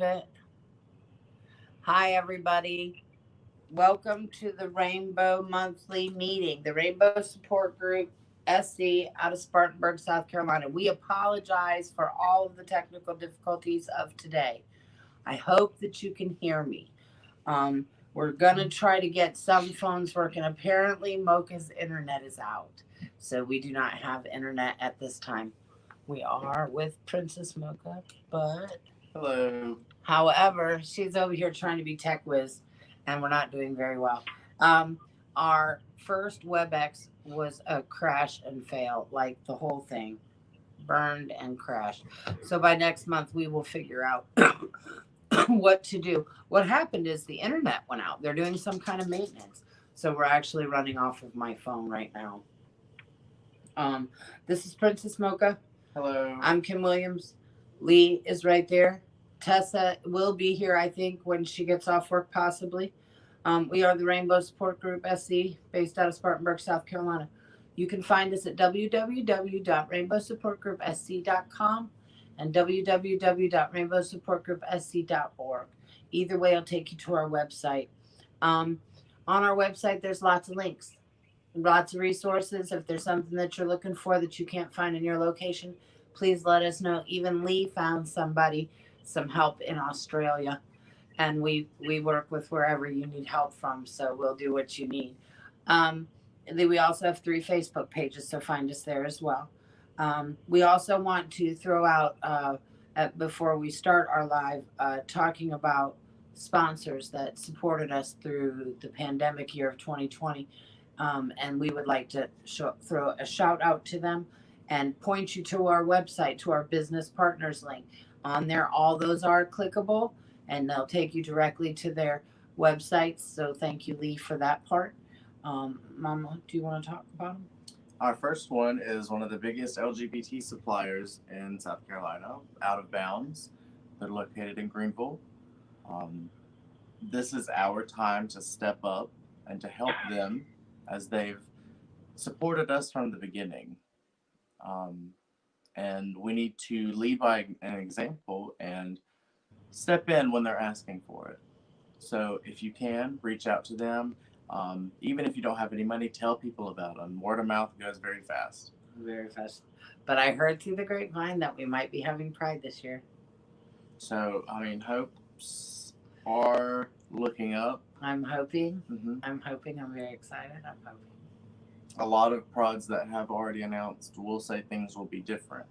it. Hi, everybody. Welcome to the Rainbow Monthly Meeting, the Rainbow Support Group SC out of Spartanburg, South Carolina. We apologize for all of the technical difficulties of today. I hope that you can hear me. We're going to try to get some phones working. Apparently, Mocha's internet is out, so we do not have internet at this time. We are with Princess Mocha, but Hello. however, she's over here trying to be tech whiz, and we're not doing very well. Um, our first WebEx was a crash and fail, like the whole thing burned and crashed. So by next month, we will figure out what to do. What happened is the internet went out. They're doing some kind of maintenance. So we're actually running off of my phone right now. Um, this is Princess Mocha. Hello. I'm Kim Williams. Lee is right there. Tessa will be here, I think, when she gets off work, possibly. We are the Rainbow Support Group SC, based out of Spartanburg, South Carolina. You can find us at www.rainbowsupportgroupsc.com and www.rainbowsupportgroupsc.org. Either way, it'll take you to our website. Um, on our website, there's lots of links, lots of resources. If there's something that you're looking for that you can't find in your location, please let us know. Even Lee found somebody some help in Australia, and we work with wherever you need help from, so we'll do what you need. And then we also have 3 Facebook pages, so find us there as well. We also want to throw out before we start our live, talking about sponsors that supported us through the pandemic year of 2020, and we would like to throw a shout out to them and point you to our website, to our business partners link. On there, all those are clickable, and they'll take you directly to their websites. So thank you, Lee, for that part. Mama, do you want to talk about them? Our first one is one of the biggest LGBT suppliers in South Carolina, Out of Bounds. They're located in Greenville. Um, this is our time to step up and to help them as they've supported us from the beginning. Um, and we need to lead by an example and step in when they're asking for it. So if you can, reach out to them. Even if you don't have any money, tell people about them. Word of mouth goes very fast. Very fast. But I heard through the grapevine that we might be having Pride this year. So, hopes are looking up. I'm hoping. Mm-hmm. I'm hoping. I'm very excited. I'm hoping. A lot of prods that have already announced will say things will be different.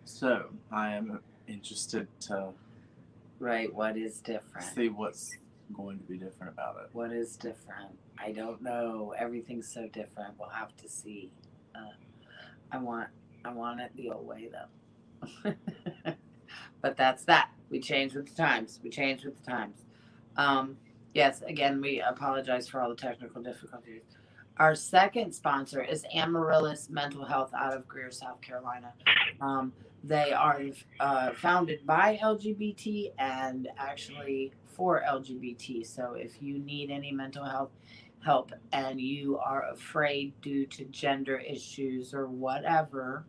So, I am interested to Right. What is different? see what's going to be different about it. What is different? I don't know. Everything's so different. We'll have to see. Uh, I want. I want it the old way though. But that's that. We change with the times. We change with the times. Um, yes. Again, we apologize for all the technical difficulties. Our second sponsor is Amaryllis Mental Health out of Greer, South Carolina. Um, they are founded by LGBT and actually for LGBT. So if you need any mental health help and you are afraid due to gender issues or whatever,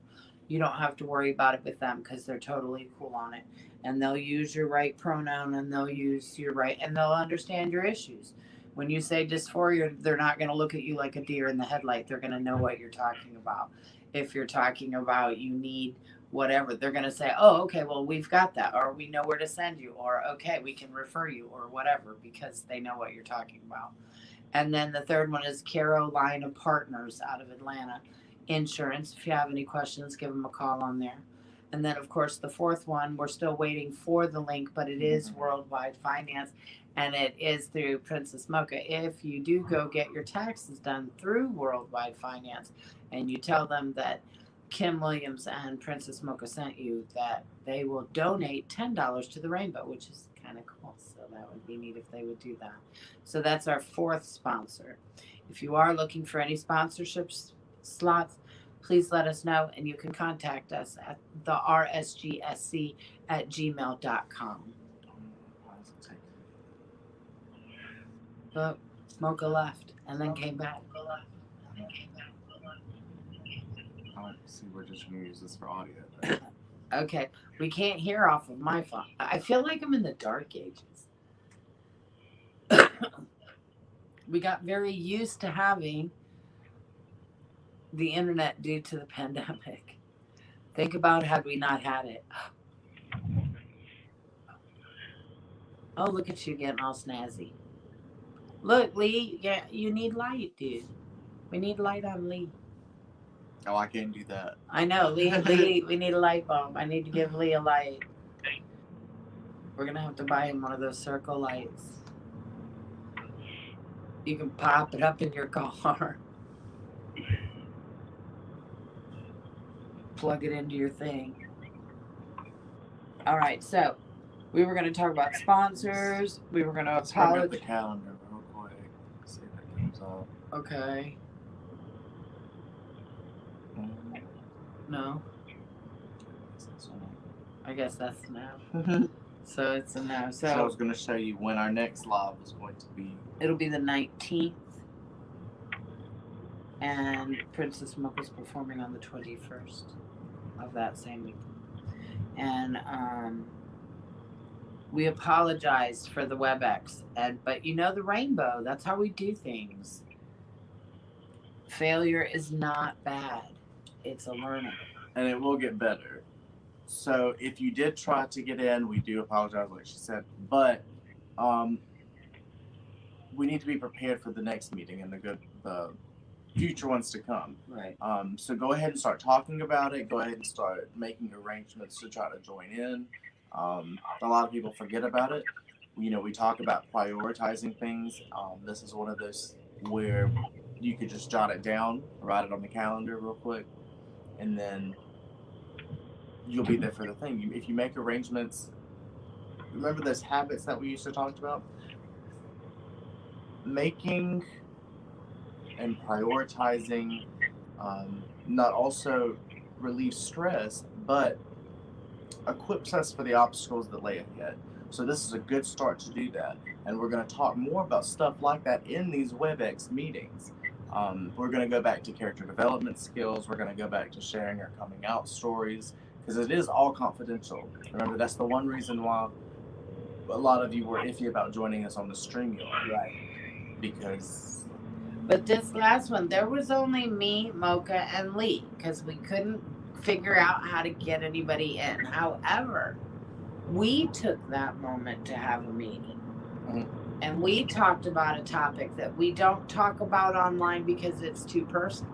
you don't have to worry about it with them because they're totally cool on it. And they'll use your right pronoun and they'll use your right and they'll understand your issues. When you say dysphoria, they're not going to look at you like a deer in the headlight. They're going to know what you're talking about. If you're talking about you need whatever, they're going to say, oh, okay, well, we've got that, or we know where to send you, or okay, we can refer you, or whatever, because they know what you're talking about. And then the third one is Carolina Partners out of Atlanta Insurance. If you have any questions, give them a call on there. And then, of course, the fourth one, we're still waiting for the link, but it is Worldwide Finance and it is through Princess Mocha. If you do go get your taxes done through Worldwide Finance and you tell them that Kim Williams and Princess Mocha sent you, that they will donate $10 to the Rainbow, which is kind of cool. So that would be neat if they would do that. So that's our fourth sponsor. If you are looking for any sponsorships slots, please let us know and you can contact us at the rsgsc@gmail.com. But Mocha left and then came back. See, we're just going to use this for audio. Okay, we can't hear off of my phone. I feel like I'm in the dark ages. We got very used to having the internet due to the pandemic. Think about had we not had it. Oh, look at you getting all snazzy. Look, Lee, yeah, you need light, dude. We need light on Lee. Oh, I can't do that. I know, Lee, we need a light bulb. I need to give Lee a light. We're gonna have to buy him one of those circle lights. You can pop it up in your car. Plug it into your thing. All right, so we were going to talk about sponsors. We were going to Let's bring up the apologize. calendar real quick. See if it comes up. Okay. No, I guess that's no. So it's a no. So I was So going to show you when our next live is going to be. it'll be the 19th. And Princess Mocha's performing on the 21st of that same week. And we apologize for the WebEx. But you know the rainbow. That's how we do things. Failure is not bad. It's a learning. And it will get better. So if you did try to get in, we do apologize, like she said. But we need to be prepared for the next meeting and the future ones to come. Right. So go ahead and start talking about it. Go ahead and start making arrangements to try to join in. A lot of people forget about it. You know, we talk about prioritizing things. This is one of those where you could just jot it down, write it on the calendar real quick, and then you'll be there for the thing. If you make arrangements, remember those habits that we used to talk about? Making and prioritizing not also relieves stress, but equips us for the obstacles that lay ahead. So this is a good start to do that. And we're going to talk more about stuff like that in these WebEx meetings. We're going to go back to character development skills. We're going to go back to sharing our coming out stories, because it is all confidential. Remember, that's the one reason why a lot of you were iffy about joining us on the StreamYard. Right. Because But this last one, there was only me, Mocha, and Lee because we couldn't figure out how to get anybody in. However, we took that moment to have a meeting. Mhm. And we talked about a topic that we don't talk about online because it's too personal.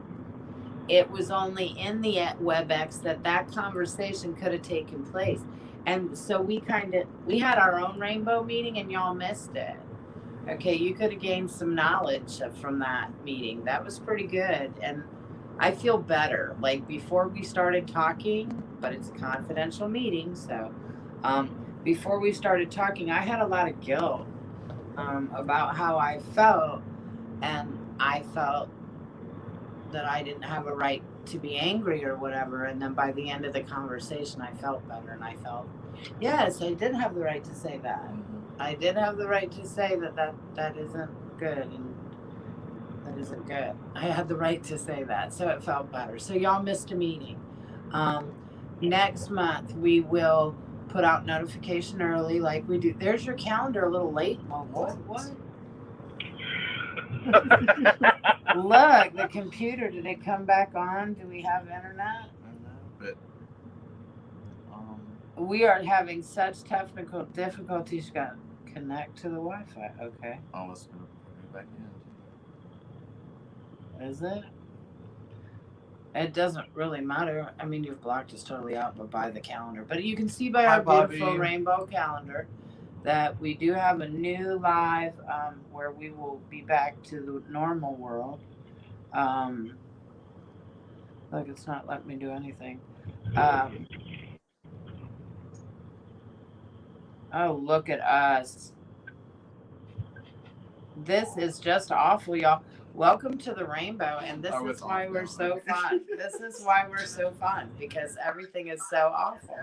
It was only in the WebEx that conversation could have taken place. And so we had our own rainbow meeting and y'all missed it. Okay, you could have gained some knowledge from that meeting. That was pretty good. And I feel better. Like before we started talking, but it's a confidential meeting, so before we started talking, I had a lot of guilt about how I felt, and I felt that I didn't have a right to be angry or whatever. And then by the end of the conversation, I felt better, and I felt, yes, I did have the right to say that. I did have the right to say that isn't good, and that isn't good. I had the right to say that, so it felt better. So y'all missed a meeting. Next month we will put out notification early, like we do. There's your calendar a little late. What? Look, the computer. Did it come back on? Do we have internet? I don't know, but we are having such technical difficulties to connect to the Wi-Fi. Okay. I was gonna put it back in. Is it? It doesn't really matter. I mean, you've blocked us totally out, but by the calendar. But you can see by Hi, our beautiful Bobby. rainbow calendar that we do have a new live where we will be back to the normal world. Look, it's not letting me do anything. Oh, look at us. This is just awful, y'all. Welcome to the rainbow, and this is why we're so fun. This is why we're so fun, because everything is so awful.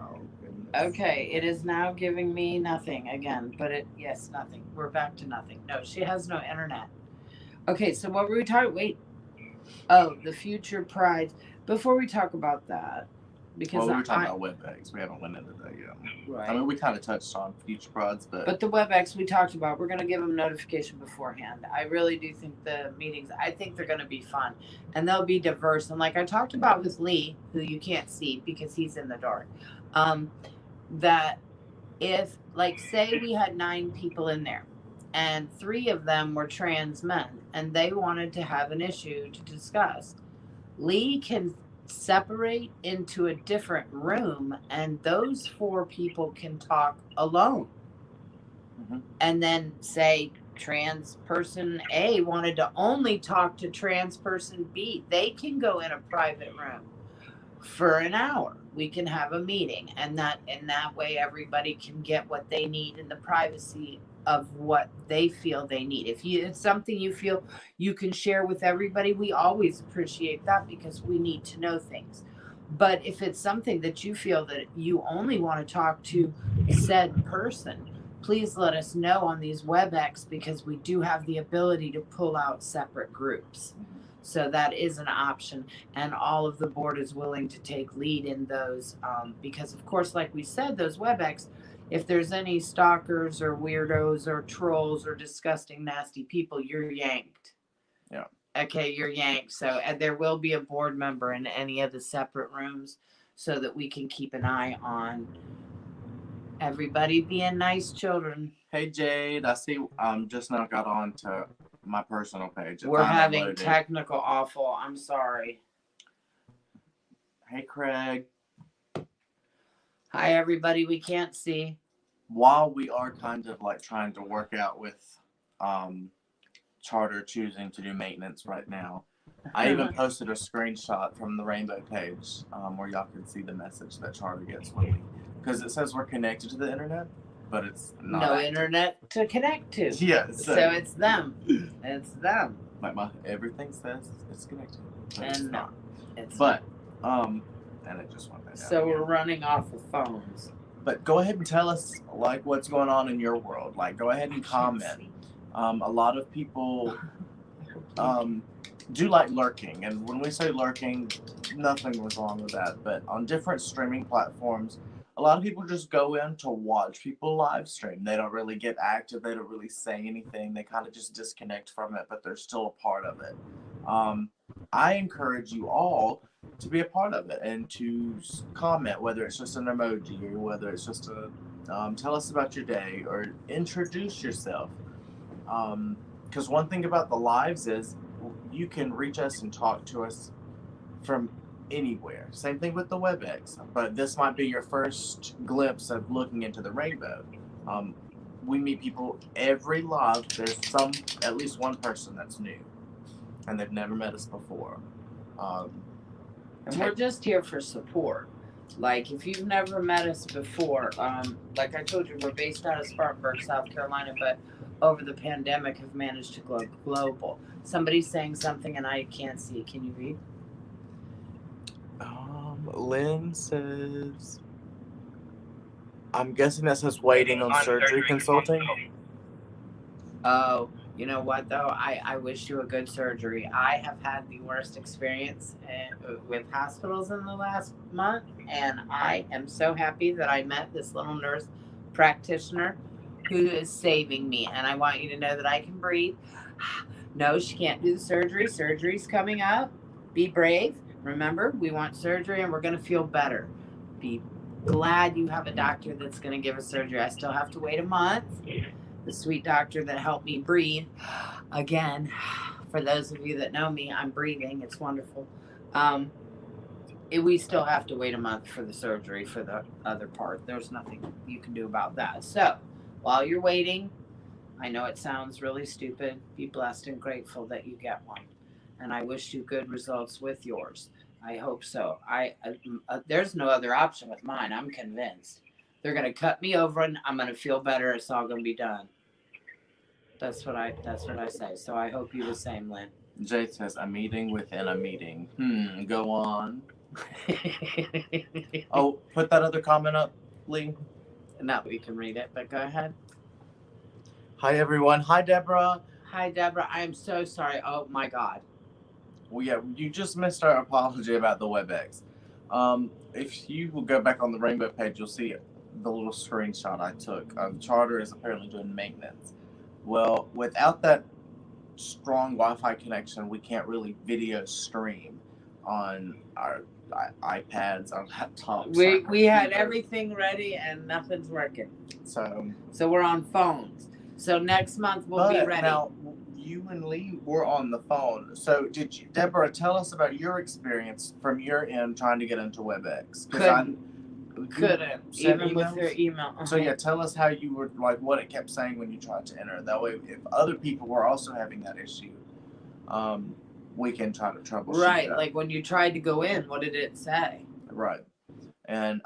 Oh, goodness. Okay, it is now giving me nothing again, but yes, nothing. We're back to nothing. No, she has no internet. Okay, so what were we talking? Wait. Oh, the future pride. Before we talk about that, because Well, we were talking about WebEx. We haven't went into that yet. right. I mean, we kind of touched on future prods, But the WebEx we talked about, we're going to give them notification beforehand. I really do think the meetings, I think they're going to be fun and they'll be diverse. And like I talked about with Lee, who you can't see because he's in the dark, that if, like, say we had 9 people in there and 3 of them were trans men and they wanted to have an issue to discuss, Lee can separate into a different room and those 4 people can talk alone. Mm-hmm. And then say trans person A wanted to only talk to trans person B. They can go in a private room for an hour. We can have a meeting and that in that way everybody can get what they need in the privacy of what they feel they need. If it's something you feel you can share with everybody, we always appreciate that because we need to know things. But if it's something that you feel that you only want to talk to said person, please let us know on these WebEx because we do have the ability to pull out separate groups. So that is an option, and all of the board is willing to take lead in those because, of course, like we said, those WebEx, if there's any stalkers or weirdos or trolls or disgusting, nasty people, you're yanked. Yeah. Okay, you're yanked. So and there will be a board member in any of the separate rooms so that we can keep an eye on everybody being nice children. Hey Jade, I see. Just now got on to my personal page. We're having technical awful. I'm sorry. Hey Craig. Hi everybody. We can't see. While we are kind of like trying to work out with Charter choosing to do maintenance right now, I even posted a screenshot from the Rainbow page where y'all can see the message that Charter gets when we, because it says we're connected to the internet, but it's not. No internet to connect to. Yeah. So it's them. It's them. Like everything says it's connected. But And it's no. not. It's But and it just went that down. So we're running off of phones. But go ahead and tell us like what's going on in your world. Like go ahead and comment. A lot of people do like lurking, and when we say lurking, nothing was wrong with that. But on different streaming platforms, a lot of people just go in to watch people live stream. They don't really get active. They don't really say anything. They kind of just disconnect from it, but they're still a part of it. I encourage you all to be a part of it and to comment, whether it's just an emoji or whether it's just a tell us about your day or introduce yourself. Because one thing about the lives is you can reach us and talk to us from anywhere. Same thing with the WebEx, but this might be your first glimpse of looking into the rainbow. We meet people every live. There's at least one person that's new, and they've never met us before. And we're just here for support. Like if you've never met us before, like I told you, we're based out of Spartanburg, South Carolina, but over the pandemic have managed to go global. Somebody's saying something and I can't see. Can you read? Lynn says, I'm guessing that says waiting on surgery consulting. Oh, you know what though? I wish you a good surgery. I have had the worst experience with hospitals in the last month, and I am so happy that I met this little nurse practitioner who is saving me. And I want you to know that I can breathe. No, she can't do the surgery. Surgery's coming up. Be brave. Remember, we want surgery and we're going to feel better. Be glad you have a doctor that's going to give us surgery. I still have to wait a month. The sweet doctor that helped me breathe. Again, for those of you that know me, I'm breathing. It's wonderful. We still have to wait a month for the surgery for the other part. There's nothing you can do about that. So while you're waiting, I know it sounds really stupid. Be blessed and grateful that you get one. And I wish you good results with yours. I hope so. There's no other option with mine. I'm convinced. They're going to cut me over and I'm going to feel better. It's all going to be done. That's what I say. So I hope you the same, Lynn. Jay says, a meeting within a meeting. Go on. Oh, put that other comment up, Lee. No, we can read it, but go ahead. Hi, everyone. Hi, Deborah. Hi, Deborah. I am so sorry. Oh, my God. Well, yeah, you just missed our apology about the WebEx. If you will go back on the Rainbow page, you'll see the little screenshot I took. Charter is apparently doing maintenance. Well, without that strong Wi-Fi connection, we can't really video stream on our iPads, our laptops. We had everything ready and nothing's working. So we're on phones. So next month we'll be ready. Now, you and Lee were on the phone. So did you, Deborah, tell us about your experience from your end trying to get into WebEx? Couldn't even with your email. Uh-huh. So yeah, tell us how you were, like, what it kept saying when you tried to enter. That way, if other people were also having that issue, we can try to troubleshoot. Right, that. like when you tried to go in, what did it say? Right, and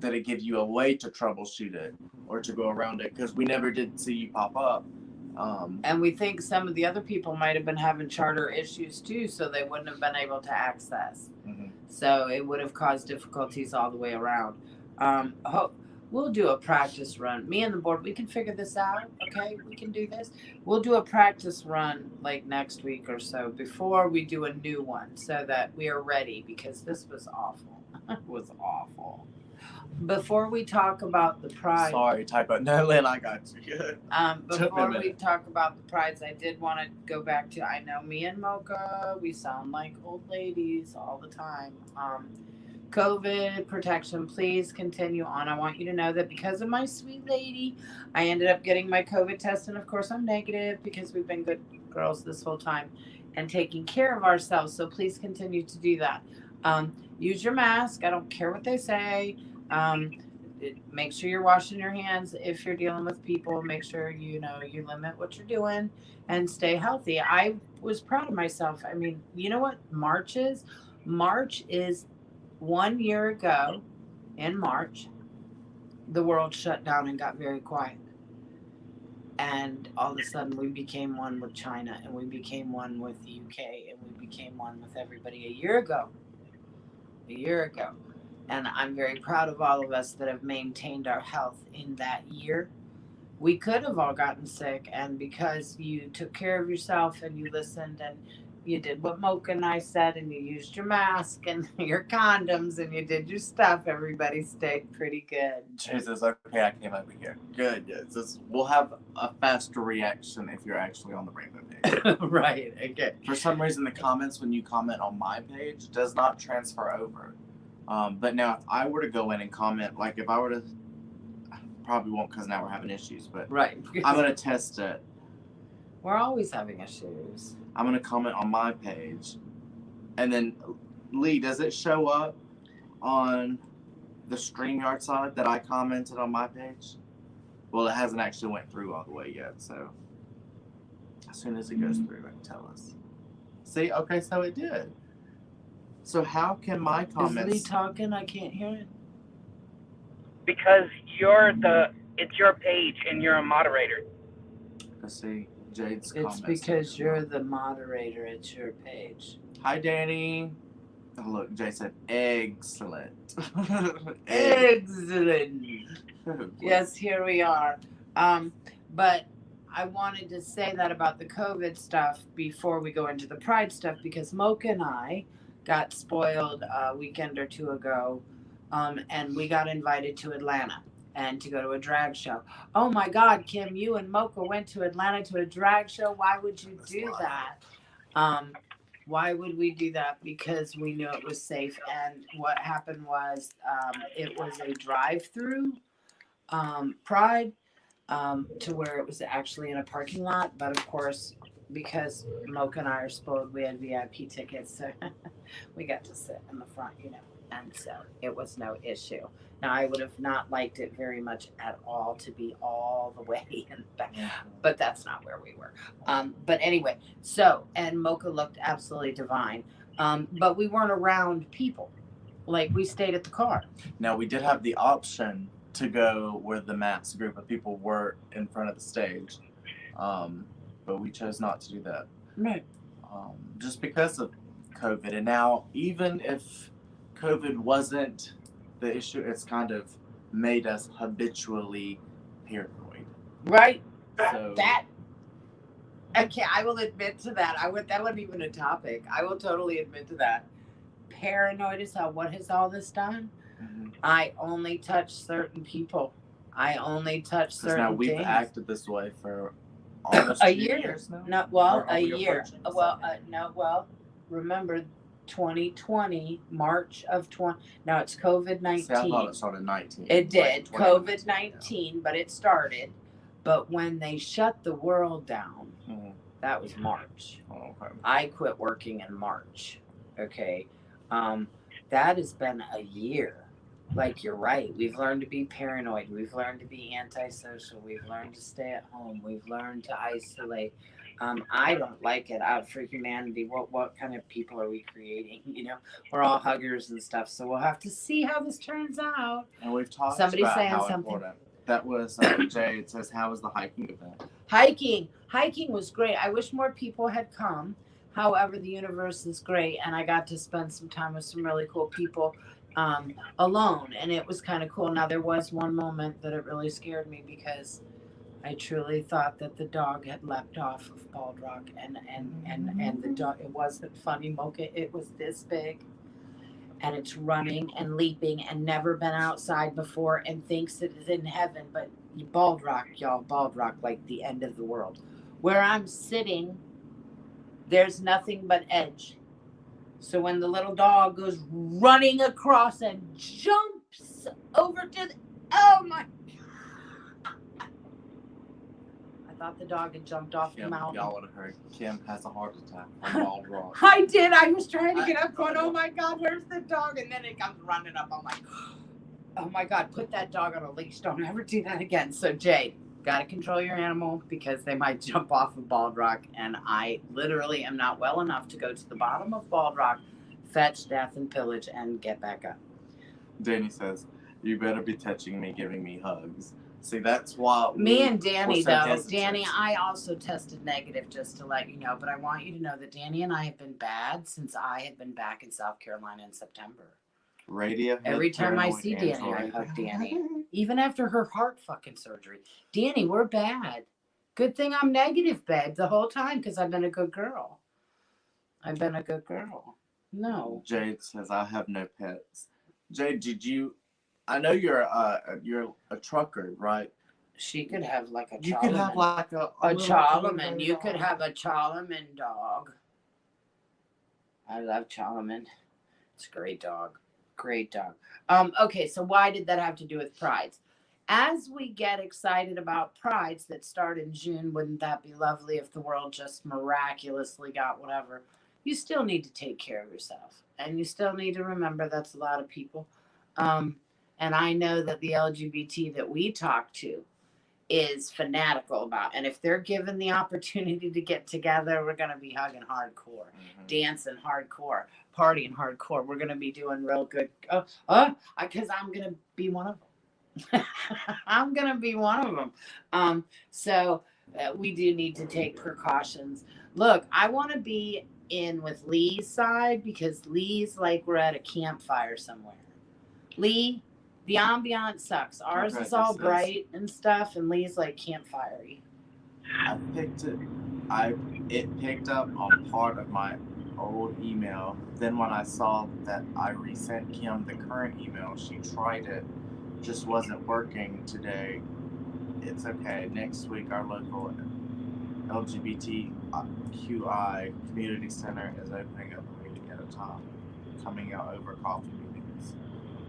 did it give you a way to troubleshoot it or to go around it? Because we never did see you pop up. And we think some of the other people might have been having charter issues too, so they wouldn't have been able to access. Mm-hmm. So it would have caused difficulties all the way around. We'll do a practice run. Me and the board, we can figure this out. Okay, we can do this. We'll do a practice run like next week or so before we do a new one, so that we are ready, because this was awful. It was awful. Before we talk about the prize. Sorry, typo. No, Lynn, I got you. Before we talk about the prize, I did want to go back to, I know me and Mocha, we sound like old ladies all the time. COVID protection, please continue on. I want you to know that because of my sweet lady, I ended up getting my COVID test, and of course I'm negative, because we've been good girls this whole time and taking care of ourselves. So please continue to do that. Use your mask. I don't care what they say. Make sure you're washing your hands if you're dealing with people. Make sure you limit what you're doing and stay healthy. I was proud of myself. I mean, you know what March is? March is 1 year ago. In March, the world shut down and got very quiet. And all of a sudden we became one with China, and we became one with the UK, and we became one with everybody a year ago. And I'm very proud of all of us that have maintained our health in that year. We could have all gotten sick, and because you took care of yourself and you listened and you did what Mocha and I said, and you used your mask and your condoms and you did your stuff, everybody stayed pretty good. Jesus, okay, I came over here. Good, yes. We'll have a faster reaction if you're actually on the Rainbow page. Right, okay. For some reason, the comments when you comment on my page does not transfer over. But now, if I were to go in and comment, like if I were to, probably won't, because now we're having issues, but right. I'm going to test it. We're always having issues. I'm going to comment on my page. And then, Lee, does it show up on the StreamYard side that I commented on my page? Well, it hasn't actually went through all the way yet, so as soon as it goes through, it can tell us. See? Okay, so it did. So how can my comments... Is Lee talking? I can't hear it. Because it's your page and you're a moderator. Let's see. Jade's comments. It's because you're the moderator. It's your page. Hi, Danny. Oh, look, Jade said excellent. Excellent. Yes, here we are. But I wanted to say that about the COVID stuff before we go into the Pride stuff, because Mocha and I got spoiled a weekend or two ago, and we got invited to Atlanta and to go to a drag show. Oh my God, Kim, you and Mocha went to Atlanta to a drag show. Why would you do that? Why would we do that? Because we knew it was safe. And what happened was it was a drive-through Pride, to where it was actually in a parking lot. But of course, because Mocha and I are spoiled, we had VIP tickets, so we got to sit in the front, and so it was no issue. Now, I would have not liked it very much at all to be all the way in back, but that's not where we were. But anyway, and Mocha looked absolutely divine, but we weren't around people. Like, we stayed at the car. Now, we did have the option to go where the mass group of people were in front of the stage, but we chose not to do that. Right. Just because of COVID. And now, even if COVID wasn't the issue, it's kind of made us habitually paranoid. Right. So, Okay, I will admit to that. That wasn't even a topic. I will totally admit to that. Paranoid as hell. What has all this done? Mhm. I only touch certain people. I only touch Because certain now we've things. acted this way for almost A 2 year. years now. No, well, Or are a we year. approaching the Well, second? no, well, remember 2020, March of 20. Now it's COVID See, I thought 19. it started 19. It did. like COVID 2019, 19, but it started. But when they shut the world down, yeah. Mhm. that was March. Oh, okay. I quit working in March. Okay. That has been a year. Like you're right. We've learned to be paranoid. We've learned to be antisocial. We've learned to stay at home. We've learned to isolate. I don't like it. For humanity, what kind of people are we creating? You know, we're all huggers and stuff. So we'll have to see how this turns out. And we've talked Somebody's about saying how something. important. That was Jade says, how was the hiking event? Hiking was great. I wish more people had come. However, the universe is great, and I got to spend some time with some really cool people alone, and it was kind of cool. Now, there was one moment that it really scared me because I truly thought that the dog had leapt off of Bald Rock, and the dog. It wasn't funny, Mocha. It was this big, and it's running and leaping and never been outside before and thinks it is in heaven. But Bald Rock, y'all, Bald Rock, like the end of the world. Where I'm sitting, there's nothing but edge. So when the little dog goes running across and jumps over to the, oh my, I thought the dog had jumped off the Kim, mountain. y'all would have heard. Kim has a heart attack on Bald Rock. I did. I was trying to get up going, oh my God, where's the dog? And then it comes running up. I'm like, oh my God, put that dog on a leash. Don't ever do that again. So Jade, got to control your animal because they might jump off of Bald Rock. And I literally am not well enough to go to the bottom of Bald Rock, fetch, death, and pillage, and get back up. Danny says, you better be touching me, giving me hugs. See, that's why Me and Danny, so though. hesitant. Danny, I also tested negative, just to let you know. But I want you to know that Danny and I have been bad since I had been back in South Carolina in September. Radiohead, Every time I Paranoid see Danny, I Android. hug Danny. Even after her heart fucking surgery. Danny, we're bad. Good thing I'm negative, babe, the whole time because I've been a good girl. I've been a good girl. No. Jade says, I have no pets. Jade, did you... I know you're a trucker, right? She could have like a You Chalaman. could have like a Chalaman. You could have a Chalaman dog. I love Chalaman. It's a great dog. Great dog. Okay, so why did that have to do with prides? As we get excited about prides that start in June, wouldn't that be lovely if the world just miraculously got whatever? You still need to take care of yourself. And you still need to remember that's a lot of people. And I know that the LGBT that we talk to is fanatical about. And if they're given the opportunity to get together, we're going to be hugging hardcore, dancing hardcore, partying hardcore. We're going to be doing real good. Because I'm going to be one of them. I'm going to be one of them. So we do need to take precautions. Look, I want to be in with Lee's side because Lee's like we're at a campfire somewhere. Lee, the ambiance sucks. Ours is all bright and stuff, and Lee's like campfirey. It picked up on part of my old email. Then when I saw that I resent Kim the current email, she tried it, just wasn't working today. It's okay. Next week, our local LGBTQI community center is opening up a meeting at a time, coming out over coffee meetings,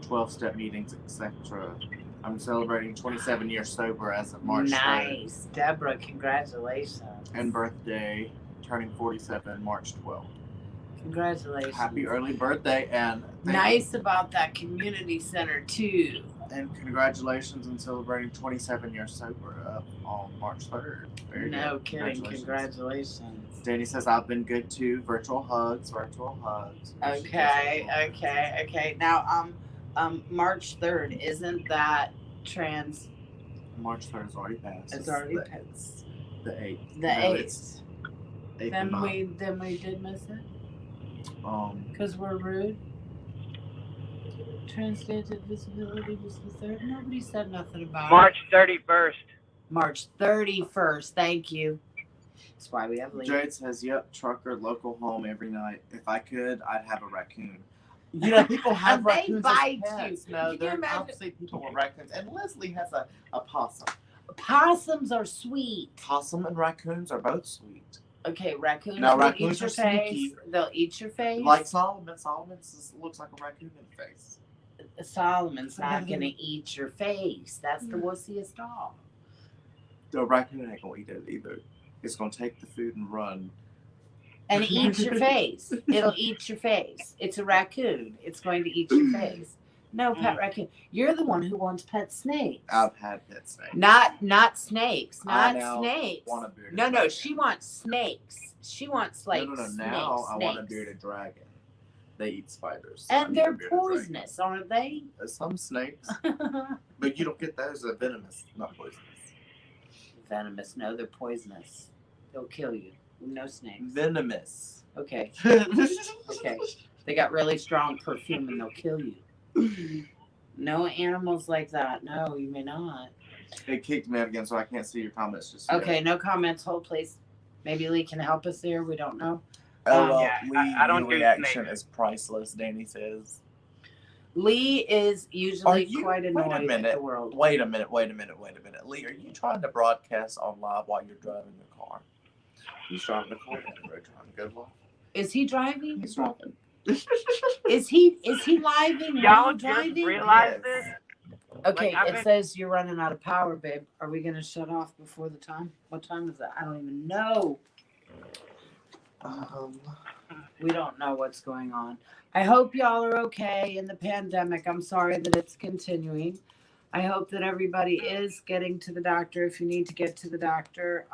12-step meetings, etc. I'm celebrating 27 years sober as of March 3rd. Nice. Deborah, congratulations. And birthday, turning 47 March 12th. Congratulations. Happy early birthday, and nice about that community center too. And congratulations on celebrating 27 years sober on March 3rd. Very no good. kidding. Congratulations. Danny says, I've been good too. Virtual hugs. Okay. Now, March 3rd, isn't that trans? March 3rd is already passed. It's already passed. The 8th. The 8th. Then we did miss it? Because we're rude? Translated disability was the 3rd. Nobody said nothing about March 31st. March 31st. Thank you. That's why we have Lee. Jade says, "Yep, trucker, local home every night. If I could, I'd have a raccoon." You know, people have And they raccoons bite as pets. you. No, Can you there are imagine- obviously people with raccoons. And Leslie has a possum. Possums are sweet. Possum and raccoons are both sweet. Okay, raccoons No, will raccoons eat your are face. sneaky. They'll eat your face. Like Solomon. Solomon looks like a raccoon in the face. Solomon's not gonna eat your face. That's the wussiest dog. The raccoon ain't gonna eat it either. It's gonna take the food and run. And eat your face. It'll eat your face. It's a raccoon. It's going to eat your face. No pet raccoon. You're the one who wants pet snakes. I've had pet snakes. Not snakes. I Not now snakes. want a bearded No, dragon. she wants snakes. She wants like no. snakes. Now I want a snakes. bearded dragon. They eat spiders. so I And need a they're bearded dragon. poisonous, aren't they? Some snakes, but you don't get those. They're venomous, not poisonous. Venomous. No, they're poisonous. They'll kill you. No snakes. Venomous. Okay. Okay. They got really strong perfume and they'll kill you. No animals like that. No, you may not. It kicked me out again, so I can't see your comments just yet. Okay, no comments. Hold, please. Maybe Lee can help us there. We don't know. LOL, Yeah, Lee, I don't your do reaction snakes. is priceless, Danny says. Lee is Are usually you- quite wait a annoyed at minute. the world. Wait a minute. Lee, are you trying to broadcast on live while you're driving the car? He's driving the car down the road trying to go live. Is he driving? He's driving. Is he living Y'all while just driving? realize Yes. this? Okay, Like, I've it been- says you're running out of power, babe. Are we gonna shut off before the time? What time is that? I don't even know. We don't know what's going on. I hope y'all are okay in the pandemic. I'm sorry that it's continuing. I hope that everybody is getting to the doctor if you need to get to the doctor.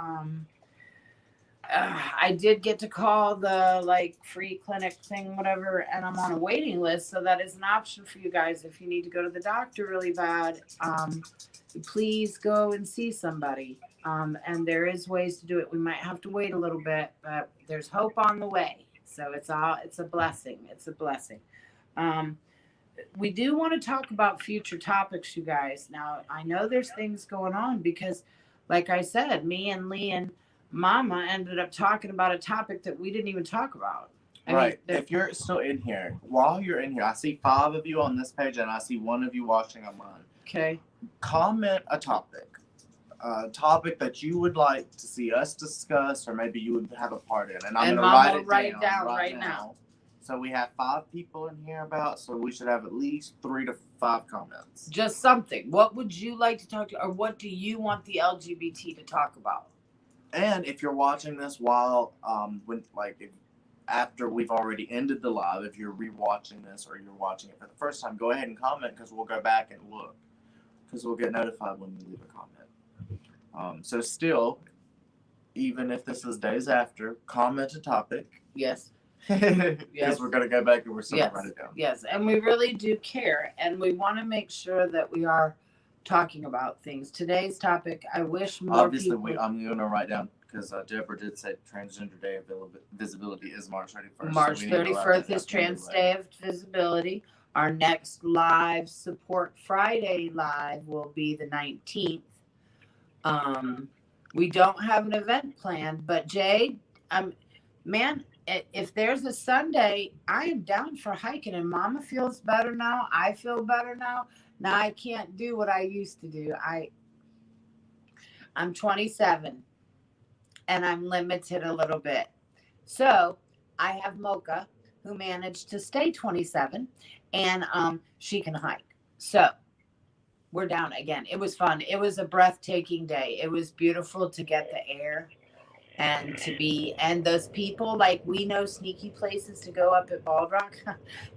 I did get to call the like free clinic thing, whatever, and I'm on a waiting list. So that is an option for you guys if you need to go to the doctor really bad. Please go and see somebody. And there is ways to do it. We might have to wait a little bit, but there's hope on the way. So it's a blessing. It's a blessing. We do want to talk about future topics, you guys. Now, I know there's things going on because, like I said, me and Lee and Mama ended up talking about a topic that we didn't even talk about. Right. there- If you're still in here, while you're in here, I see 5 of you on this page and I see 1 of you watching on mine. Okay. Comment a topic that you would like to see us discuss, or maybe you would have a part in. And I'm And going to Mama write it down right now. So we have 5 people in here so we should have at least 3 to 5 comments. Just something. What would you like to talk to, or what do you want the LGBT to talk about? And if you're watching this while, after we've already ended the live, if you're rewatching this or you're watching it for the first time, go ahead and comment because we'll go back and look. Because we'll get notified when we leave a comment. So still, even if this is days after, comment a topic. Yes. Because Yes. we're going to go back and we're still Yes. going to write it down. Yes. And we really do care. And we want to make sure that we are talking about things. Today's topic, I wish more Obviously, people. I'm going to write down because Deborah did say Transgender Day of Visibility is March 31st. March so we need to write 31st that is down Trans anyway. Day of Visibility. Our next live Support Friday live will be the 19th. We don't have an event planned, but Jade, man, if there's a Sunday, I am down for hiking. And Mama feels better now. I feel better now. Now I can't do what I used to do. I'm 27 and I'm limited a little bit. So I have Mocha who managed to stay 27 and she can hike. So we're down again. It was fun. It was a breathtaking day. It was beautiful to get the air and to be, and those people, like we know sneaky places to go up at Bald Rock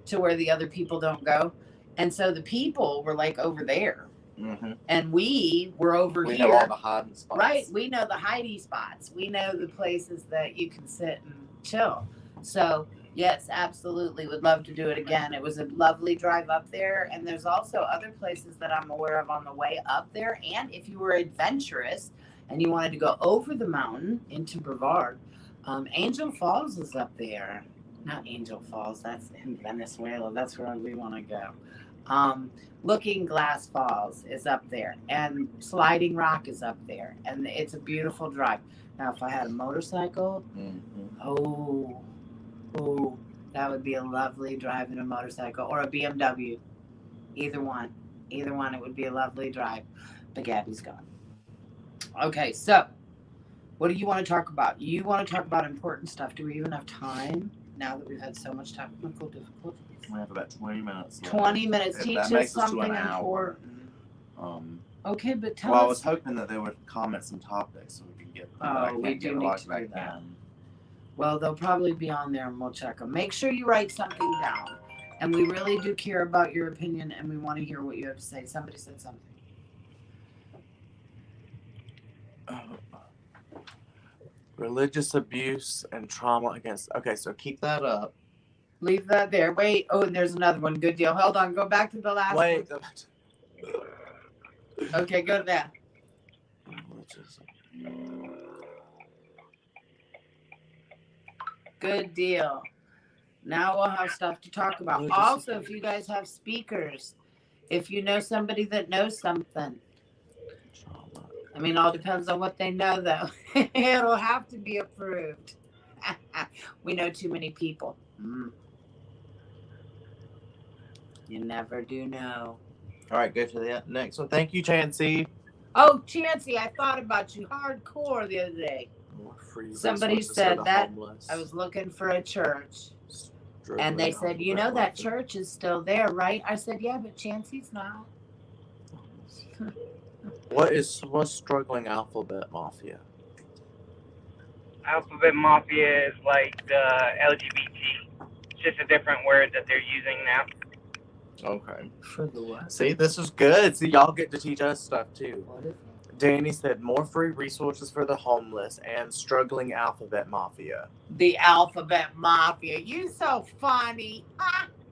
to where the other people don't go. And so the people were like over there Mm-hmm. and we were over We here. know all the hiding spots. Right. We know the hidey spots. We know the places that you can sit and chill. So, yes, absolutely. Would love to do it again. It was a lovely drive up there. And there's also other places that I'm aware of on the way up there. And if you were adventurous and you wanted to go over the mountain into Brevard, Angel Falls is up there. Not Angel Falls. That's in Venezuela. That's where we want to go. Looking Glass Falls is up there, and Sliding Rock is up there, and it's a beautiful drive. Now, if I had a motorcycle, oh, that would be a lovely drive in a motorcycle or a BMW. Either one, it would be a lovely drive. But Gabby's gone. Okay, so what do you want to talk about? You want to talk about important stuff. Do we even have time now that we've had so much technical difficulties? We have about 20 minutes left. 20 minutes. If Teach that us makes us to something an hour. important. Okay, but tell Well, I us. was hoping that they would comment some topics so we can get. We do need to do that. Well, they'll probably be on there and we'll check them. Make sure you write something down. And we really do care about your opinion and we want to hear what you have to say. Somebody said something. Religious abuse and trauma against. Okay, so keep that up. Leave that there. Wait. Oh, and there's another one. Good deal. Hold on. Go back to the last one. Okay, go to that. Good deal. Now we'll have stuff to talk about. Also, if you guys have speakers, if you know somebody that knows something, I mean, all depends on what they know, though. It'll have to be approved. We know too many people. You never do know. All right, go to the next one. Thank you, Chancey. Oh, Chancey, I thought about you hardcore the other day. Somebody said that I was looking for a church. And they said, you know, that church is still there, right? I said, yeah, but Chancey's not. What's Struggling Alphabet Mafia? Alphabet Mafia is like the LGBT. It's just a different word that they're using now. Okay. For the what? See, this is good. See, y'all get to teach us stuff too. What is it? Danny said more free resources for the homeless and Struggling Alphabet Mafia. The Alphabet Mafia. You so funny.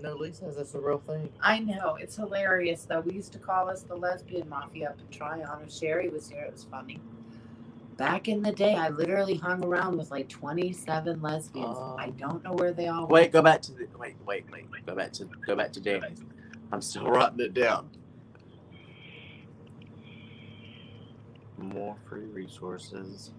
No, Lisa says that's a real thing. I know. It's hilarious, though. We used to call us the Lesbian Mafia up in Tryon. If Sherry was here, it was funny. Back in the day, I literally hung around with like 27 lesbians. I don't know where they all went. Go back to the wait. Go back to Danny's. I'm still writing it down. More free resources.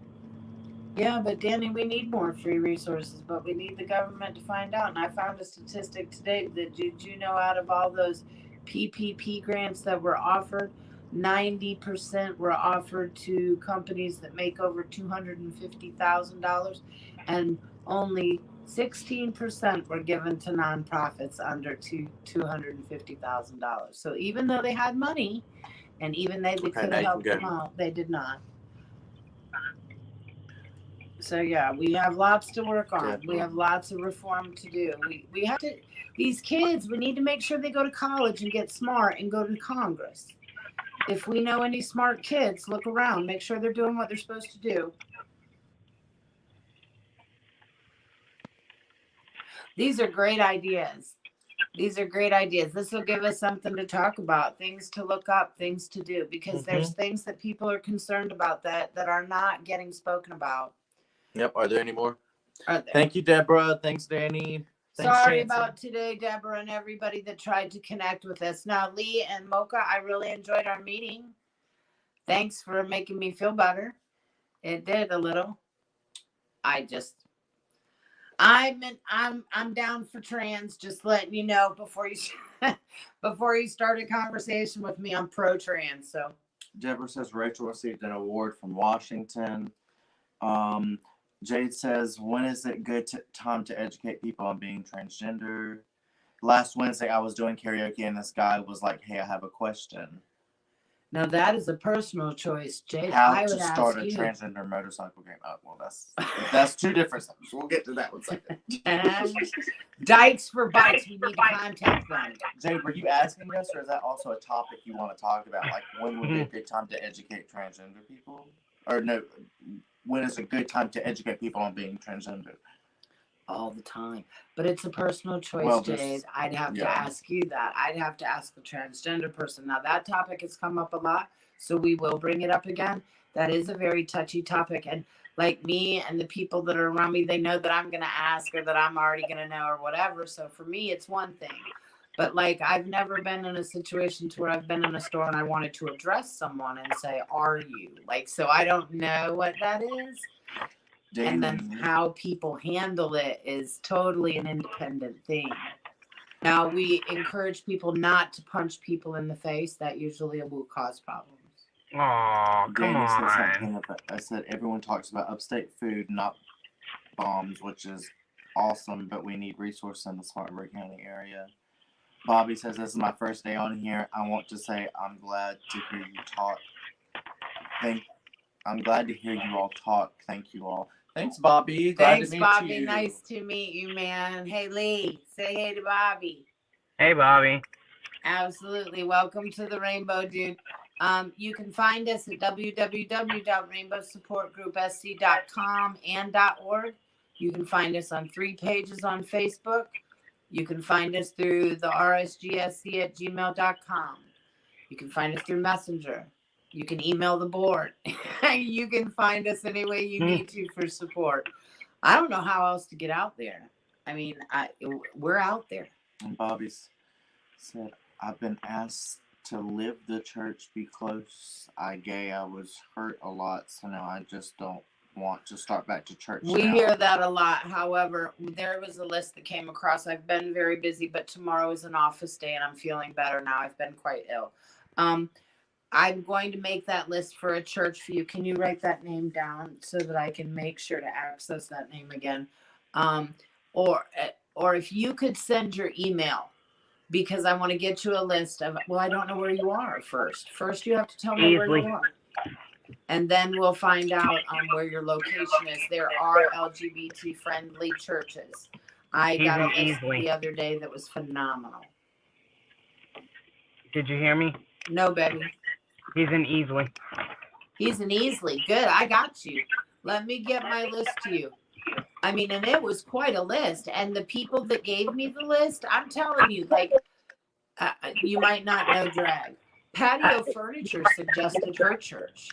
Yeah, but Danny, we need more free resources, but we need the government to find out. And I found a statistic today that did you know out of all those PPP grants that were offered, 90% were offered to companies that make over $250,000, and only 16% were given to nonprofits under $250,000. So even though they had money, and even though they could have helped them out, they did not. So yeah, we have lots to work on. Definitely. We have lots of reform to do. We have to. These kids, we need to make sure they go to college and get smart and go to Congress. If we know any smart kids, look around, make sure they're doing what they're supposed to do. These are great ideas. These are great ideas. This will give us something to talk about, things to look up, things to do, because there's things that people are concerned about that are not getting spoken about. Yep. Are there any more? Thank you, Deborah. Thanks, Danny. Thanks, Sorry Chancey. about today, Deborah, and everybody that tried to connect with us. Now, Lee and Mocha, I really enjoyed our meeting. Thanks for making me feel better. It did a little. I'm down for trans. Just letting you know before you start a conversation with me. I'm pro trans. So Deborah says Rachel received an award from Washington. Jade says, when is it good time to educate people on being transgender? Last Wednesday, I was doing karaoke, and this guy was like, hey, I have a question. Now, that is a personal choice, Jade. How to start a transgender motorcycle game. Oh, well, that's two different things. We'll get to that one second. Dykes for bikes. We need to contact them. Jade, were you asking us, or is that also a topic you want to talk about? Like, when would be a good time to educate transgender people? Or no, when is a good time to educate people on being transgender? All the time. But it's a personal choice, Jade. I'd have to ask you that. I'd have to ask a transgender person. Now, that topic has come up a lot, so we will bring it up again. That is a very touchy topic. And like me and the people that are around me, they know that I'm going to ask or that I'm already going to know or whatever. So for me, it's one thing. But like, I've never been in a situation to where I've been in a store and I wanted to address someone and say, "Are you?" Like, so I don't know what that is. And then how people handle it is totally an independent thing. Now, we encourage people not to punch people in the face. That usually will cause problems. Oh, come Danny said on. something about, I said everyone talks about upstate food, not bombs, which is awesome, but we need resources in the Spartanburg County area. Bobby says, this is my first day on here. I want to say I'm glad to hear you talk. I'm glad to hear you all talk. Thank you all. Thanks, Bobby. Glad Thanks, to meet Bobby. you. Nice to meet you, man. Hey, Lee, say hey to Bobby. Hey, Bobby. Absolutely. Welcome to the Rainbow, dude. You can find us at www.rainbowsupportgroupsc.com and .org. You can find us on 3 pages on Facebook. You can find us through the rsgsc@gmail.com. You can find us through Messenger. You can email the board. You can find us any way you need to for support. I don't know how else to get out there. I mean, we're out there. And Bobby said, I've been asked to live the church because I was hurt a lot, so now I just don't want to start back to church. We now. hear that a lot. However, there was a list that came across. I've been very busy, but tomorrow is an office day and I'm feeling better now. I've been quite ill. I'm going to make that list for a church for you. Can you write that name down so that I can make sure to access that name again? Or if you could send your email, because I want to get you a list of, well, I don't know where you are first. First, you have to tell me where you are. And then we'll find out where your location is. There are LGBT-friendly churches. I got a list the other day that was phenomenal. Did you hear me? No, baby. He's in Easley. He's in Easley. Good. I got you. Let me get my list to you. I mean, and it was quite a list. And the people that gave me the list, I'm telling you, like, you might not know Drag. Patio Furniture suggested her church.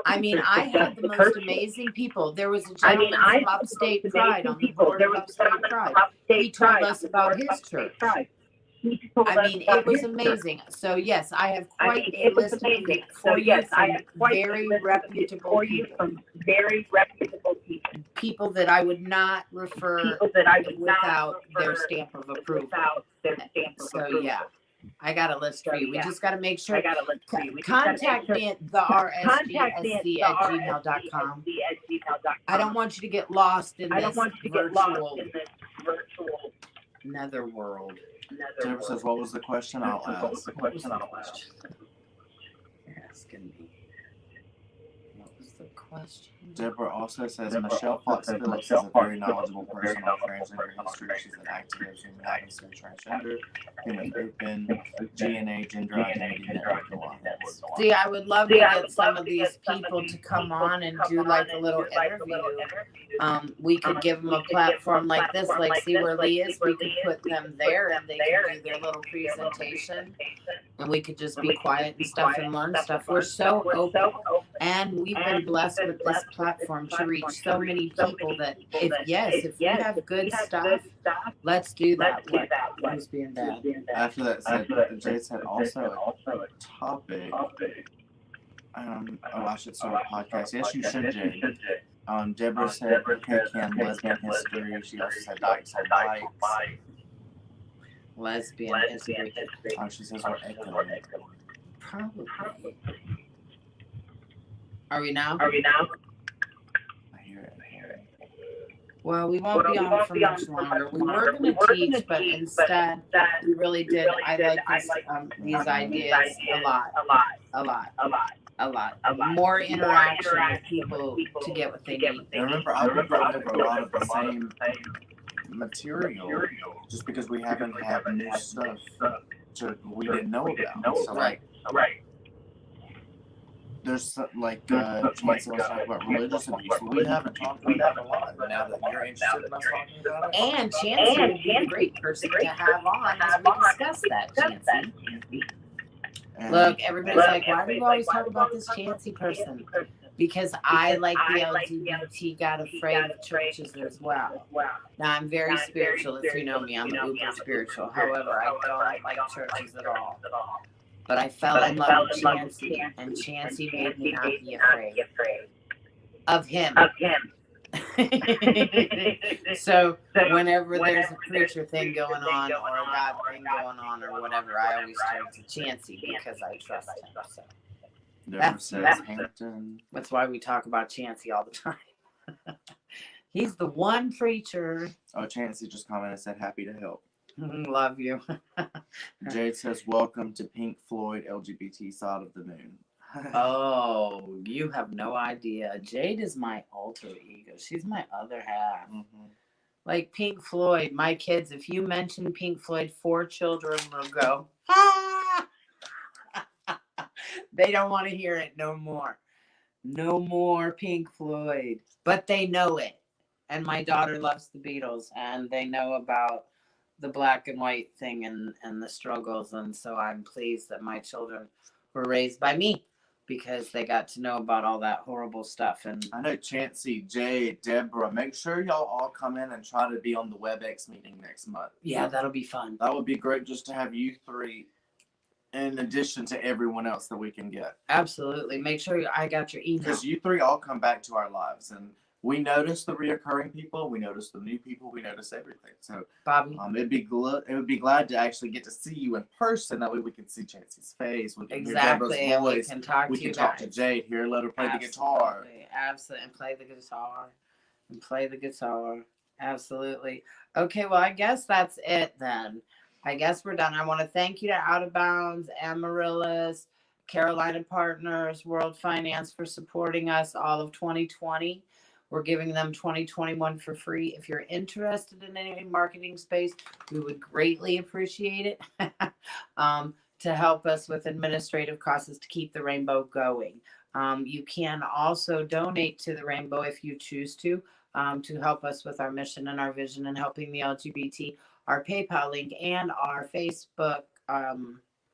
I mean, I had the most amazing people. There was a gentleman from Upstate Pride on the board of Upstate Pride. He told us about his church. I mean, it was amazing. So, yes, I have quite a list of for you from very reputable people. People that I would not refer without their stamp of approval. So, yeah. I got a list for you. We just got to make sure. Contact me at the rsgsc@gmail.com. I don't want you to get lost in this virtual netherworld. Deborah says, what was the question? I'll ask. What was the question? You're asking me. What was the question? Deborah also says, Michelle Fox Phillips is a very knowledgeable person on transgender history. She's an activist in advocacy transgender, human open, GNA, gender identity network alliance. See, I would love to get some of these people to come on and do like a little interview. We could give them a platform like this, like see where Lee is. We could put them there and they could do their little presentation. And we could just be quiet and stuff and learn stuff. We're so open. And we've been blessed with this platform to reach so many people that if you have good stuff, let's do that. Who's being bad? After that said, Jade said also a topic. I should start a podcast. Yes, you should, Jade. Deborah said, okay, Cam, lesbian history. She also said dykes and bikes. Lesbian history. She says we're echoing. Probably. Are we now? I hear it. Well, we won't be on for much longer. We were going to teach, but instead, we really did. I like these ideas a lot. More interaction with people to get what they need. And remember, I would go over a lot of the same material just because we haven't had new stuff we didn't know about. So, Right. There's like Chance was talking about religious abuse. We haven't talked about that a lot. Now that you're interested in us talking about it, And Chancey would be a great person to have on as we discuss that, Chancey. and Look, everybody's like, why do you always talk about this Chancey person? because I, like the LGBT, got afraid of churches as well. Now, I'm very spiritual. If you know me, I'm uber spiritual. However, I don't like churches at all. But I fell in love with Chancey, and Chancey made me not be afraid of him. So whenever there's a preacher thing going on or a God thing going on or whatever, I always turn to Chancey because I trust him. So Deborah says Hampton. that's why we talk about Chancey all the time. He's the one preacher. Oh, Chancey just commented and said happy to help. Love you. Jade says welcome to Pink Floyd LGBT side of the moon. Oh, you have no idea. Jade is my alter ego. She's my other half. Mhm. Like Pink Floyd, my kids, if you mention Pink Floyd, 4 children will go, ah! They don't want to hear it no more. No more Pink Floyd. But they know it. And my daughter loves the Beatles, and they know about the black and white thing and the struggles. And so I'm pleased that my children were raised by me because they got to know about all that horrible stuff. And I know Chancey, Jade, Deborah, make sure y'all all come in and try to be on the WebEx meeting next month. yeah, that'll be fun. That would be great just to have you three in addition to everyone else that we can get. Absolutely. Make sure I got your email. Because you three all come back to our lives and we notice the reoccurring people, we notice the new people, we notice everything. So Bobby. it would be glad to actually get to see you in person. That way we can see Chancey's face, we can Exactly. hear And we Deborah's voice, can talk we to can you talk guys. to Jade, hear her, let her play the guitar. Absolutely. And play the guitar. And play the guitar. Absolutely. Okay, well, I guess that's it then. I guess we're done. I want to thank you to Out of Bounds, Amaryllis, Carolina Partners, World Finance for supporting us all of 2020. We're giving them 2021 for free. If you're interested in any marketing space, we would greatly appreciate it to help us with administrative costs to keep the Rainbow going. You can also donate to the Rainbow if you choose to help us with our mission and our vision and helping the LGBT. Our PayPal link and our Facebook, our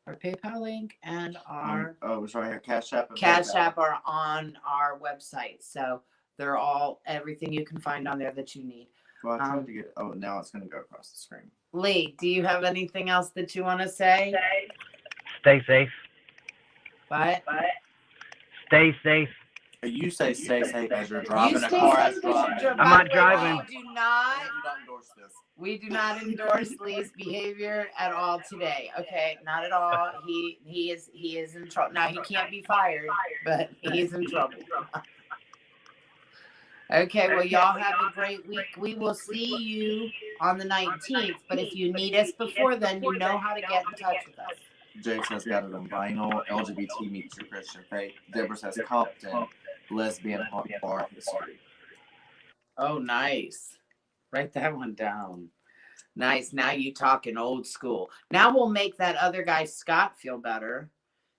PayPal link and our it's right here, Cash App. And Cash PayPal. App are on our website. So they're all everything you can find on there that you need. Well, I tried to get. Oh, now it's going to go across the screen. Lee, do you have anything else that you want to say? Stay safe. What? Stay safe. You say stay safe as you're driving You a stay car. safe As as you're driving. driving. I'm By not the way, driving. We do not endorse Lee's behavior at all today. Okay, not at all. He is in trouble. Now he can't be fired, but he's in trouble. Okay, well, y'all have a great week. We will see you on the 19th, but if you need us before then, you know how to get in touch with us. Jake says got it on vinyl. LGBT meets your Christian faith. Deborah says Compton. Lesbian hot bar history. Oh, nice. Write that one down. Nice. Now you talking old school. Now we'll make that other guy, Scott, feel better.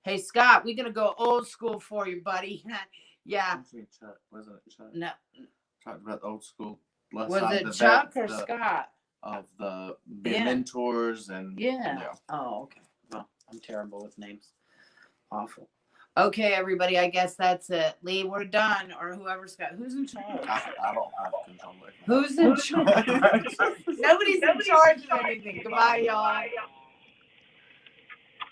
Hey, Scott, we're going to go old school for you, buddy. Yeah. Wasn't it Chuck? No. Talked about the old school. Left Was side it of the Chuck vet, or Scott? Of the Yeah. mentors and Yeah. Oh, okay. Well, I'm terrible with names. Awful. Okay, everybody. I guess that's it. Lee, we're done. Or whoever's got. Who's in charge? I don't have control. Who's in charge? Nobody's in charge of anything. Goodbye, y'all.